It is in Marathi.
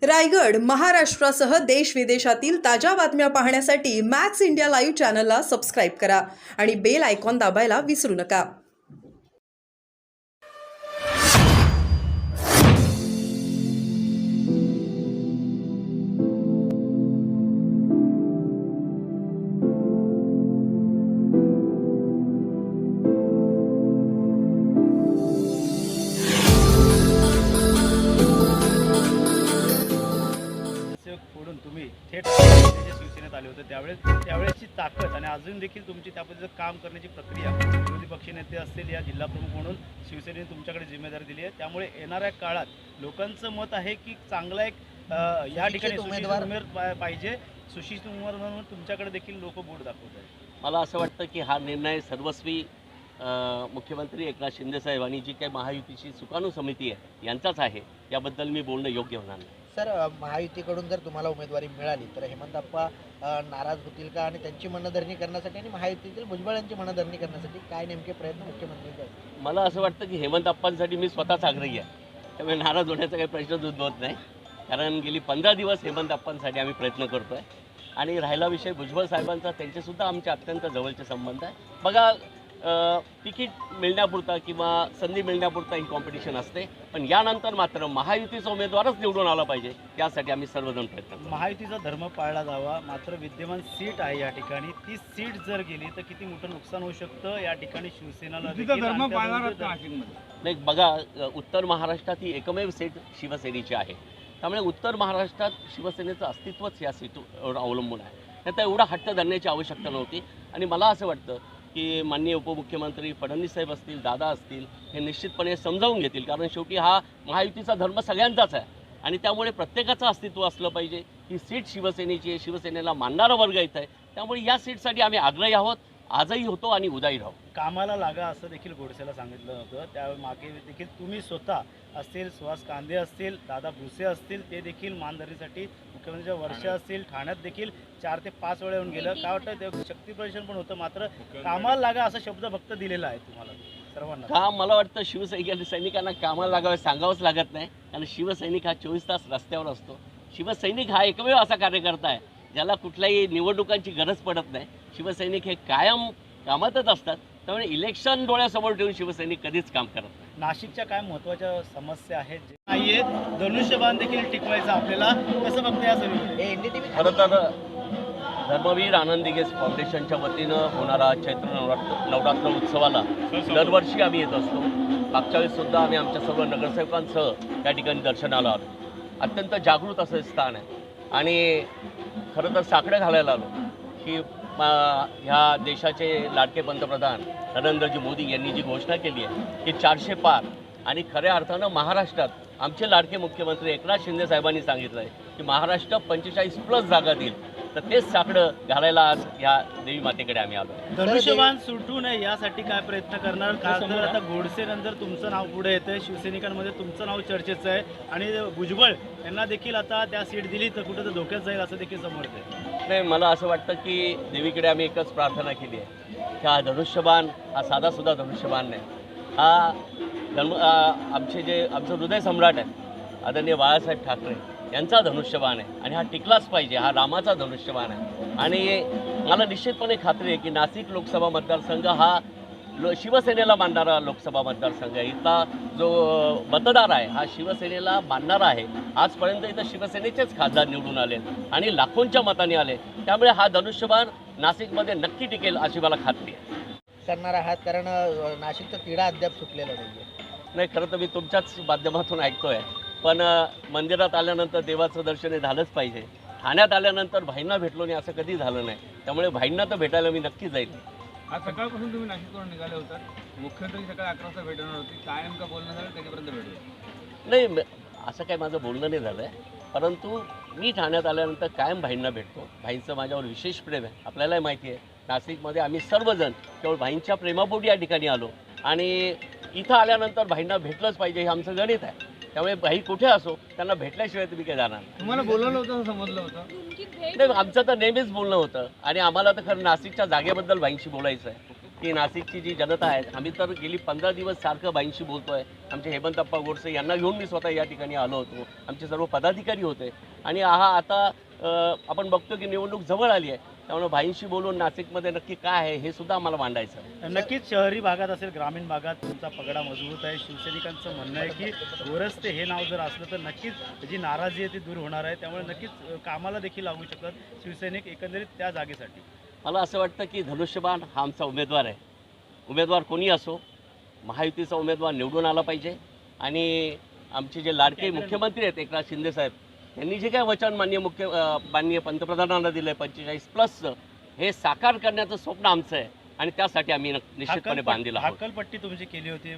रायगड, महाराष्ट्रासह देश विदेशातील ताज्या बातम्या पाहण्यासाठी मॅक्स इंडिया लाईव्ह चॅनलला सबस्क्राईब करा आणि बेल आयकॉन दाबायला विसरू नका. फोडून तुम्ही थेट शिवसेनेत आले होते त्यावेळेसची ताकद आणि अजून देखील तुमची त्या पद्धतीचं काम करण्याची प्रक्रिया विरोधी पक्षनेते असतील या जिल्हा प्रमुख म्हणून शिवसेनेने तुमच्याकडे जिम्मेदारी दिली आहे. त्यामुळे येणाऱ्या काळात लोकांचं मत आहे की चांगला एक या ठिकाणी उमेदवार पाहिजे, सुशिक्षित उमेदवार म्हणून तुमच्याकडे देखील लोक बोट दाखवत आहेत. मला असं वाटतं की हा निर्णय सर्वस्वी मुख्यमंत्री एकनाथ शिंदेसाहेब आणि जी काही महायुतीची सुकाणू समिती आहे यांचाच आहे. याबद्दल मी बोलणं योग्य होणार नाही. सर, महायुतीकडून जर तुम्हाला उमेदवारी मिळाली तर हेमंतप्पा नाराज होतील का? आणि त्यांची मनधरणी करण्यासाठी आणि महायुतीतील भुजबळ यांची मनधरणी करण्यासाठी काय नेमके प्रयत्न मुख्यमंत्री? मला असं वाटतं की हेमंतप्पांसाठी मी स्वतःच आग्रही आहे, त्यामुळे नाराज होण्याचा काही प्रश्नच उद्भवत नाही. कारण गेली 15 दिवस हेमंतप्पांसाठी आम्ही प्रयत्न करतो आहे. आणि राहिला विषय भुजबळ साहेबांचा, त्यांचेसुद्धा आमचे अत्यंत जवळचे संबंध आहे. बघा, तिकीट मिळण्यापुरता किंवा संधी मिळण्यापुरता ही कॉम्पिटिशन असते, पण यानंतर मात्र महायुतीचा उमेदवारच निवडून आला पाहिजे यासाठी आम्ही सर्वजण प्रयत्न करतो. महायुतीचा धर्म पाळला जावा, मात्र विद्यमान सीट आहे या ठिकाणी, ती सीट जर गेली तर किती मोठं नुकसान होऊ शकतं या ठिकाणी शिवसेनेला नाही. बघा, उत्तर महाराष्ट्रात ही एकमेव सीट शिवसेनेची आहे. त्यामुळे उत्तर महाराष्ट्रात शिवसेनेचं अस्तित्वच या सीटवर अवलंबून आहे. त्यात एवढा हट्ट धरण्याची आवश्यकता नव्हती. आणि मला असं वाटतं की माननीय उपमुख्यमंत्री फडणवीस साहेब असतील, दादा असतील, हे निश्चितपणे समजावून घेतील. कारण शेवटी हा महायुतीचा धर्म सगळ्यांचाच आहे आणि त्यामुळे प्रत्येकाचं अस्तित्व असलं पाहिजे. ही सीट शिवसेनेची आहे, शिवसेनेला मानणारा वर्ग इथं आहे. त्यामुळे या सीटसाठी आम्ही आग्रही आहोत, आजही होतो आणि उद्याही राहू. कामाला लागा असं देखील गोडसेला सांगितलं होतं. त्या मागे देखील तुम्ही स्वतः असतील, सुहास कांदे असतील, दादा भुसे असतील, ते देखील मानधरणीसाठी मुख्यमंत्र्यांच्या वर्ष असतील ठाण्यात देखील 4 ते 5 वेळा येऊन गेलं. काय वाटतं, ते शक्ती प्रदर्शन पण होतं, मात्र कामाला लागा असा शब्द फक्त दिलेला आहे तुम्हाला सर्वांना. काम मला वाटतं सैनिकांना कामाला लागावं सांगावंच लागत नाही. कारण शिवसैनिक हा 24 तास रस्त्यावर असतो. शिवसैनिक हा एकमेव असा कार्यकर्ता आहे ज्याला कुठल्याही निवडणुकांची गरज पडत नाही. शिवसैनिक हे कायम कामातच असतात. त्यामुळे इलेक्शन डोळ्यासमोर ठेवून शिवसैनिक कधीच काम करत नाही. नाशिकच्या काय महत्त्वाच्या समस्या आहेत जे नाही आहेत, धनुष्यबाण देखील टिकवायचं आपल्याला, कसं बघते या सगळं? खरं तर धर्मवीर आनंद दिघे फाउंडेशनच्या वतीनं होणारा चैत्र नवरात्र उत्सवाला दरवर्षी आम्ही येत असतो. मागच्या वेळेससुद्धा आम्ही आमच्या सर्व नगरसेवकांसह त्या ठिकाणी दर्शनाला आलो. अत्यंत जागृत असं स्थान आहे. आणि खरं तर साकडं घालायला आलो की ह्या देशाचे लाडके पंतप्रधान नरेंद्रजी मोदी यांनी जी घोषणा केली आहे की 400 पार, आणि खऱ्या अर्थानं महाराष्ट्रात आमचे लाडके मुख्यमंत्री एकनाथ शिंदे साहेबांनी सांगितलं आहे की महाराष्ट्र 45+ जागा देईल. तर तेच साकडं घालायला आज ह्या देवी मातेकडे आम्ही आलो. धनुष्यबाण सुटू नये यासाठी काय प्रयत्न करणार? कारण आता गोडसे नंतर तुमचं नाव पुढे येतं, शिवसैनिकांमध्ये तुमचं नाव चर्चेचं आहे आणि भुजबळ यांना देखील आता त्या सीट दिली तर कुठं तर धोक्यात जाईल असं देखील समोर येतं. नाही, मला असं वाटतं की देवीकडे आम्ही एकच प्रार्थना केली आहे की हा धनुष्यबाण हा साधासुद्धा धनुष्यबाण नाही. हा आमचं हृदय सम्राट आहे आदरणीय बाळासाहेब ठाकरे यांचा धनुष्यबाण आहे आणि हा टिकलाच पाहिजे. हा रामाचा धनुष्यबाण आहे. आणि मला निश्चितपणे खात्री आहे की नाशिक लोकसभा मतदारसंघ हा शिवसेनेला मानणारा लोकसभा मतदारसंघ आहे. इथला जो मतदार आहे हा शिवसेनेला मानणारा आहे. आजपर्यंत इथं शिवसेनेचेच खासदार निवडून आले आणि लाखोंच्या मताने आले. त्यामुळे हा धनुष्यबाण नाशिकमध्ये नक्की टिकेल अशी मला खात्री आहे. करणार आहात, कारण नाशिकचा तिढा अद्याप सुटलेला नाही, खरं तर मी तुमच्याच माध्यमातून ऐकतो आहे, पण मंदिरात आल्यानंतर देवाचं दर्शन झालंच पाहिजे. ठाण्यात आल्यानंतर भाईंना भेटलो नाही असं कधी झालं नाही. त्यामुळे भाईंना तर भेटायला मी नक्की जाईल. आज सकाळपासून तुम्ही नाशिकवरून निघाले होतात. मुख्यमंत्री सकाळी 11 वाजता भेटणार होती. काय नेमकं बोलणं झालं त्याच्यापर्यंत भेटलं? नाही, असं काही माझं बोलणं नाही झालं आहे. परंतु मी ठाण्यात आल्यानंतर कायम भाईंना भेटतो. भाईंचं माझ्यावर विशेष प्रेम आहे. आपल्यालाही माहिती आहे नाशिकमध्ये आम्ही सर्वजण केवळ भाईंच्या प्रेमापोटी या ठिकाणी आलो आणि इथं आल्यानंतर भाईंना भेटलंच पाहिजे हे आमचं गणित आहे. त्यामुळे भाई कुठे असो त्यांना भेटल्याशिवाय तुम्ही काय जाणार? तुम्हाला बोलवलं होतं, समजलं होतं? नाही, आमचं तर नेहमीच बोलणं होतं आणि आम्हाला तर खरं नाशिकच्या जागेबद्दल भाईंशी बोलायचं आहे. की नाशिकची जी जनता आहे, आम्ही तर गेली 15 दिवस सारखं बाईंशी बोलतोय. आमचे हेमंतप्पा गोडसे यांना घेऊन मी स्वतः या ठिकाणी आलो होतो. आमचे सर्व पदाधिकारी होते आणि आता आपण बघतो की निवडणूक जवळ आली आहे, त्यामुळे भाईंशी बोलून नाशिकमध्ये नक्की काय आहे हे सुद्धा आम्हाला मांडायचं आहे. नक्कीच शहरी भागात असेल, ग्रामीण भागात तुमचा पगडा मजबूत आहे. शिवसैनिकांचं म्हणणं आहे की गोरस्ते हे नाव जर असलं तर नक्कीच जी नाराजी आहे ती दूर होणार आहे. त्यामुळे नक्कीच कामाला देखील लागू शकतात शिवसैनिक एकंदरीत त्या जागेसाठी. मला असं वाटतं की धनुष्यबाण हा आमचा उमेदवार आहे. उमेदवार कोणी असो, महायुतीचा उमेदवार निवडून आला पाहिजे आणि आमचे जे लाडके मुख्यमंत्री आहेत एकनाथ शिंदे साहेब, त्यांनी जे काय वचन माननीय पंतप्रधानांना दिलं आहे 45+चं, हे साकार करण्याचं स्वप्न आमचं आहे आणि त्यासाठी आम्ही निश्चितपणे बांधील आहोत. हक्कलपट्टी तुमची केली होती